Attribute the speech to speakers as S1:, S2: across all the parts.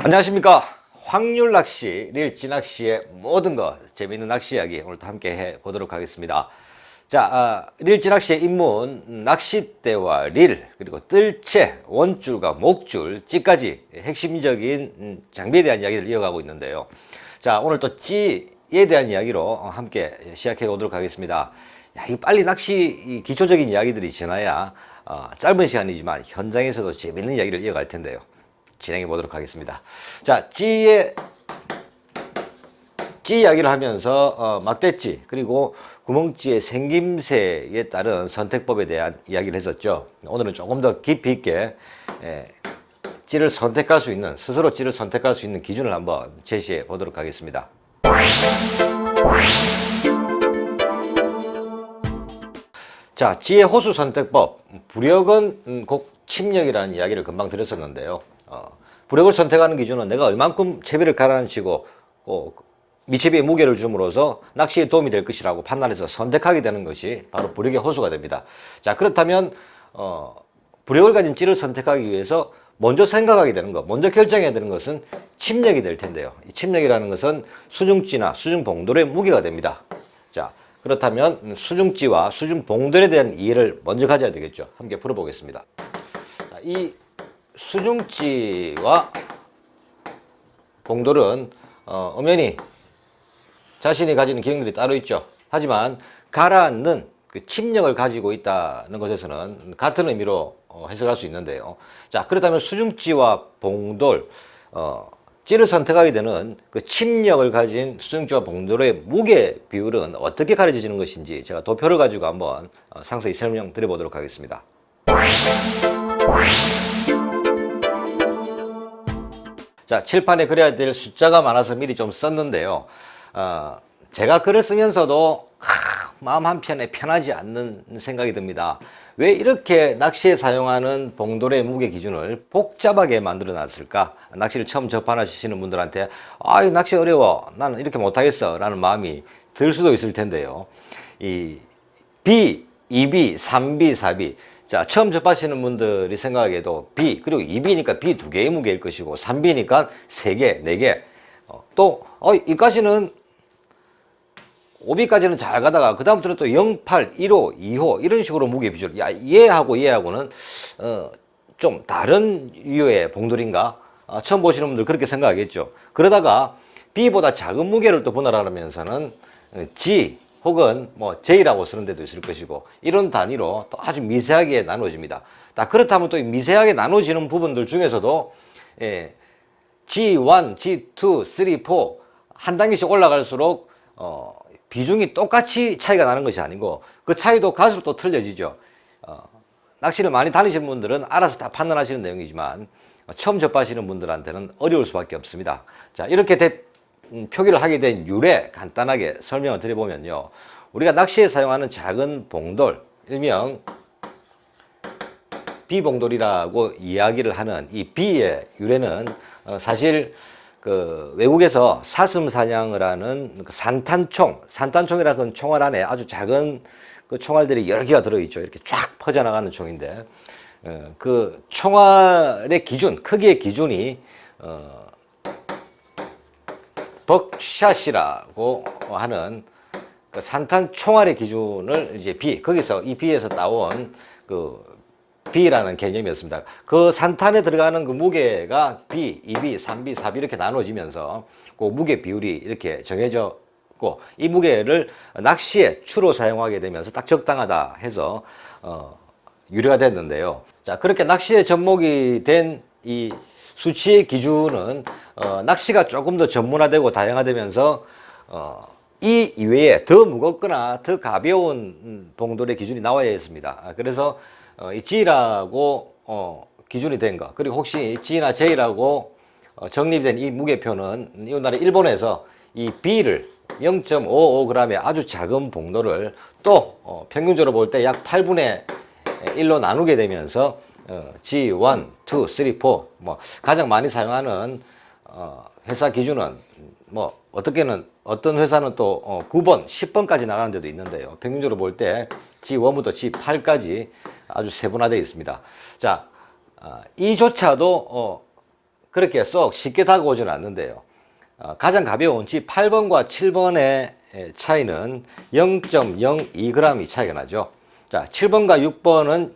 S1: 안녕하십니까. 확률 낚시, 릴지 낚시의 모든 것, 재미있는 낚시 이야기 오늘도 함께 해보도록 하겠습니다. 자, 릴지 낚시의 입문, 낚싯대와 릴, 그리고 뜰채, 원줄과 목줄, 찌까지 핵심적인 장비에 대한 이야기를 이어가고 있는데요. 자, 오늘 또 찌에 대한 이야기로 함께 시작해 보도록 하겠습니다. 야, 이거 빨리 낚시 기초적인 이야기들이 지나야 짧은 시간이지만 현장에서도 재미있는 이야기를 이어갈 텐데요. 진행해 보도록 하겠습니다. 자, 찌 이야기를 하면서 막대찌 그리고 구멍찌의 생김새에 따른 선택법에 대한 이야기를 했었죠. 오늘은 조금 더 깊이 있게 찌를 선택할 수 있는, 스스로 찌를 선택할 수 있는 기준을 한번 제시해 보도록 하겠습니다. 자, 찌의 호수 선택법, 부력은 곧 침력이라는 이야기를 금방 드렸었는데요. 부력을 선택하는 기준은 내가 얼만큼 채비를 가라앉히고 미채비의 무게를 줌으로써 낚시에 도움이 될 것이라고 판단해서 선택하게 되는 것이 바로 부력의 호수가 됩니다. 자, 그렇다면 부력을 가진 찌를 선택하기 위해서 먼저 생각하게 되는 것, 먼저 결정해야 되는 것은 침력이 될 텐데요. 이 침력이라는 것은 수중찌나 수중봉돌의 무게가 됩니다. 자, 그렇다면 수중찌와 수중봉돌에 대한 이해를 먼저 가져야 되겠죠. 함께 풀어보겠습니다. 자, 이 수중찌와 봉돌은 엄연히 자신이 가지는 기능들이 따로 있죠. 하지만 가라앉는 그 침력을 가지고 있다는 것에서는 같은 의미로 해석할 수 있는데요. 자, 그렇다면 수중찌와 봉돌, 찌를 선택하게 되는 그 침력을 가진 수중찌와 봉돌의 무게 비율은 어떻게 가려지는 것인지 제가 도표를 가지고 한번 상세히 설명드려 보도록 하겠습니다. 자, 칠판에 그려야 될 숫자가 많아서 미리 좀 썼는데요. 제가 글을 쓰면서도 마음 한편에 편하지 않는 생각이 듭니다. 왜 이렇게 낚시에 사용하는 봉돌의 무게 기준을 복잡하게 만들어 놨을까? 낚시를 처음 접하시는 분들한테 이 낚시 어려워, 나는 이렇게 못하겠어 라는 마음이 들 수도 있을 텐데요. 이 B, 2B, 3B, 4B, 자, 처음 접하시는 분들이 생각하기에도 B, 그리고 2B니까 B 2개의 무게일 것이고 3B니까 3개, 4개, 또 이까지는 5B까지는 잘 가다가 그 다음부터는 또 0, 8, 1호, 2호 이런 식으로 무게 비율, 야, 얘하고는 좀 다른 유의 봉돌인가? 처음 보시는 분들 그렇게 생각하겠죠. 그러다가 B보다 작은 무게를 또 분할하면서는 G 혹은 뭐 J라고 쓰는 데도 있을 것이고 이런 단위로 또 아주 미세하게 나눠집니다. 그렇다면 또 미세하게 나눠지는 부분들 중에서도 G1, G2, 3, 4 한 단계씩 올라갈수록 비중이 똑같이 차이가 나는 것이 아니고 그 차이도 갈수록 또 틀려지죠. 낚시를 많이 다니시는 분들은 알아서 다 판단하시는 내용이지만 처음 접하시는 분들한테는 어려울 수밖에 없습니다. 자, 이렇게 표기를 하게 된 유래 간단하게 설명을 드려보면요. 우리가 낚시에 사용하는 작은 봉돌, 일명 B봉돌이라고 이야기를 하는 이 B의 유래는 사실 그 외국에서 사슴 사냥을 하는 그 산탄총이라는 총알 안에 아주 작은 그 총알들이 여러 개가 들어있죠. 이렇게 쫙 퍼져나가는 총인데 그 총알의 기준, 크기의 기준이 벅샷이라고 하는 그 산탄 총알의 기준을 이제 B, 거기서 이 B에서 따온 그 B라는 개념이었습니다. 그 산탄에 들어가는 그 무게가 B, 2B, 3B, 4B 이렇게 나눠지면서 그 무게 비율이 이렇게 정해졌고 이 무게를 낚시에 주로 사용하게 되면서 딱 적당하다 해서 유래가 됐는데요. 자, 그렇게 낚시에 접목이 된 이 수치의 기준은 낚시가 조금 더 전문화되고 다양화되면서 이 이외에 더 무겁거나 더 가벼운 봉돌의 기준이 나와야 했습니다. 그래서 이 G라고 기준이 된 거, 그리고 혹시 G나 J라고 정립된 이 무게표는 이웃나라 일본에서 이 B를 0.55g의 아주 작은 봉돌을 또 평균적으로 볼 때 약 8분의 1로 나누게 되면서 G1, 2, 3, 4 뭐 가장 많이 사용하는 회사 기준은 뭐 어떤 회사는 또 9번, 10번까지 나가는 데도 있는데요. 평균적으로 볼 때 G1부터 G8까지 아주 세분화되어 있습니다. 자, 이조차도 그렇게 쏙 쉽게 다가오지는 않는데요. 가장 가벼운 G8번과 7번의 차이는 0.02g이 차이가 나죠. 자, 7번과 6번은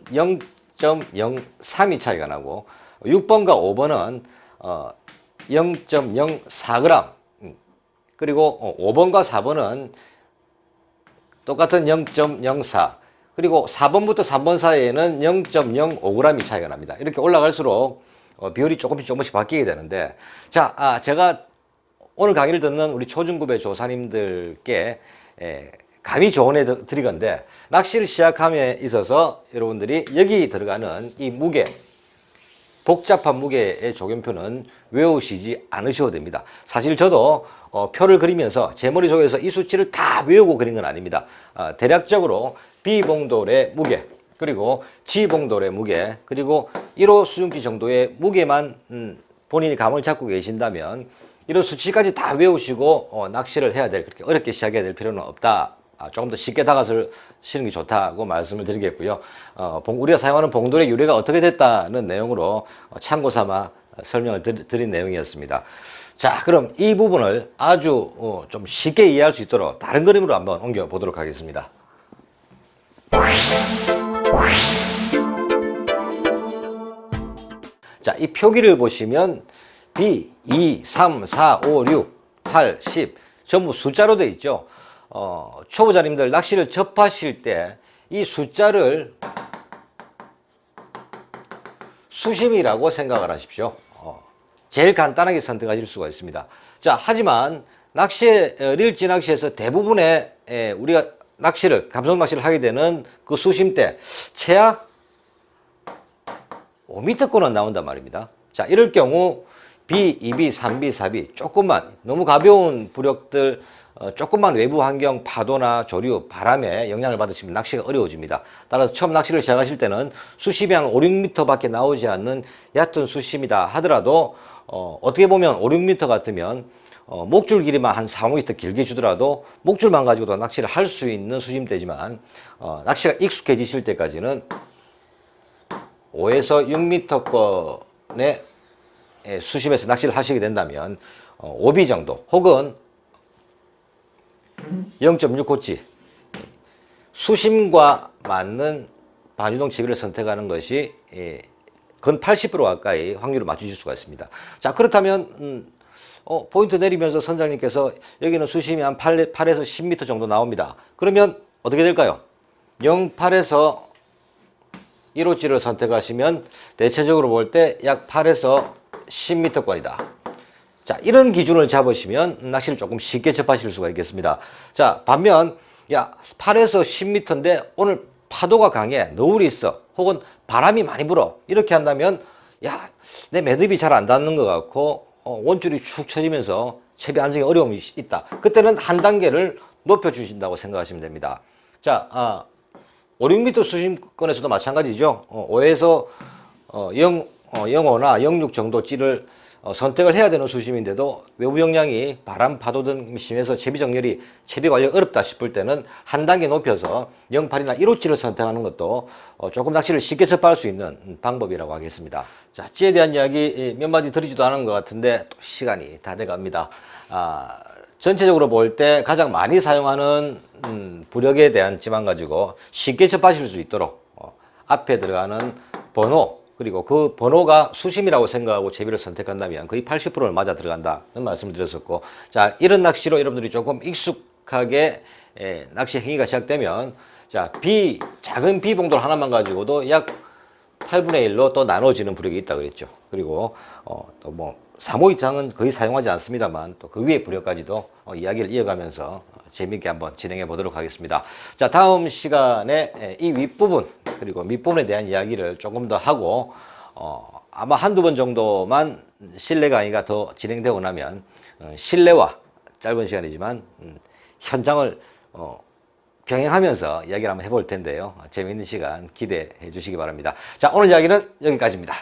S1: 0.03이 차이가 나고 6번과 5번은 0.04g, 그리고 5번과 4번은 똑같은 0.04, 그리고 4번부터 3번 사이에는 0.05g이 차이가 납니다. 이렇게 올라갈수록 비율이 조금씩 바뀌게 되는데, 자, 제가 오늘 강의를 듣는 우리 초중급의 조사님들께 감히 조언해 드리건데, 낚시를 시작함에 있어서 여러분들이 여기 들어가는 이 무게, 복잡한 무게의 조견표는 외우시지 않으셔도 됩니다. 사실 저도 표를 그리면서 제 머릿속에서 이 수치를 다 외우고 그린 건 아닙니다. 대략적으로 B봉돌의 무게, 그리고 G봉돌의 무게, 그리고 1호 수증기 정도의 무게만 본인이 감을 잡고 계신다면 이런 수치까지 다 외우시고 낚시를 해야 될, 그렇게 어렵게 시작해야 될 필요는 없다. 조금 더 쉽게 다가서시는 게 좋다고 말씀을 드리겠고요. 우리가 사용하는 봉돌의 유래가 어떻게 됐다는 내용으로 참고 삼아 설명을 드린 내용이었습니다. 자, 그럼 이 부분을 아주 좀 쉽게 이해할 수 있도록 다른 그림으로 한번 옮겨 보도록 하겠습니다. 자, 이 표기를 보시면 B, 2, 3, 4, 5, 6, 8, 10 전부 숫자로 되어 있죠. 초보자님들 낚시를 접하실 때 이 숫자를 수심이라고 생각을 하십시오. 제일 간단하게 선택하실 수가 있습니다. 자, 하지만 릴지 낚시에서 대부분의 우리가 감속 낚시를 하게 되는 그 수심대 최하 5m권은 나온단 말입니다. 자, 이럴 경우 B, 2B, 3B, 4B 조금만 너무 가벼운 부력들, 조금만 외부 환경, 파도나 조류, 바람에 영향을 받으시면 낚시가 어려워집니다. 따라서 처음 낚시를 시작하실 때는 수심이 한 5, 6m 밖에 나오지 않는 얕은 수심이다 하더라도 어떻게 보면 5, 6m 같으면 목줄 길이만 한 4, 5m 길게 주더라도 목줄만 가지고도 낚시를 할 수 있는 수심대지만 낚시가 익숙해지실 때까지는 5에서 6m권의 수심에서 낚시를 하시게 된다면 5B 정도 혹은 0.6호치 수심과 맞는 반유동 채비를 선택하는 것이 건 80% 가까이 확률을 맞추실 수가 있습니다. 자, 그렇다면 포인트 내리면서 선장님께서 여기는 수심이 한 8에서 10m 정도 나옵니다. 그러면 어떻게 될까요? 0.8에서 1호치를 선택하시면 대체적으로 볼 때 약 8에서 10m권이다. 자, 이런 기준을 잡으시면 낚시를 조금 쉽게 접하실 수가 있겠습니다. 자, 반면 8에서 10m인데 오늘 파도가 강해, 너울이 있어, 혹은 바람이 많이 불어, 이렇게 한다면 내 매듭이 잘 안 닿는 것 같고 원줄이 축 처지면서 채비 안정에 어려움이 있다. 그때는 한 단계를 높여주신다고 생각하시면 됩니다. 자, 5, 6m 수심권에서도 마찬가지죠. 5에서 0.5나 0.6 정도 찌를 선택을 해야 되는 수심인데도 외부 영향이 바람, 파도 등 심해서 채비 정렬이, 채비 관리가 어렵다 싶을 때는 한 단계 높여서 0.8이나 1호치를 선택하는 것도 조금 낚시를 쉽게 접할 수 있는 방법이라고 하겠습니다. 자, 찌에 대한 이야기 몇 마디 드리지도 않은 것 같은데 또 시간이 다 돼갑니다. 전체적으로 볼 때 가장 많이 사용하는 부력에 대한 찌만 가지고 쉽게 접하실 수 있도록 앞에 들어가는 번호, 그리고 그 번호가 수심이라고 생각하고 채비를 선택한다면 거의 80%를 맞아 들어간다는 말씀을 드렸었고, 자, 이런 낚시로 여러분들이 조금 익숙하게 낚시 행위가 시작되면, 자, 작은 B봉돌 하나만 가지고도 약 8분의 1로 또 나눠지는 부력이 있다고 그랬죠. 그리고 또 뭐 3호 이상은 거의 사용하지 않습니다만 또 그 위에 부력까지도 이야기를 이어가면서 재미있게 한번 진행해 보도록 하겠습니다. 자, 다음 시간에 이 윗부분 그리고 밑부분에 대한 이야기를 조금 더 하고 아마 한두 번 정도만 실내 강의가 더 진행되고 나면 실내와 짧은 시간이지만 현장을 병행하면서 이야기를 한번 해볼 텐데요. 재미있는 시간 기대해 주시기 바랍니다. 자, 오늘 이야기는 여기까지입니다.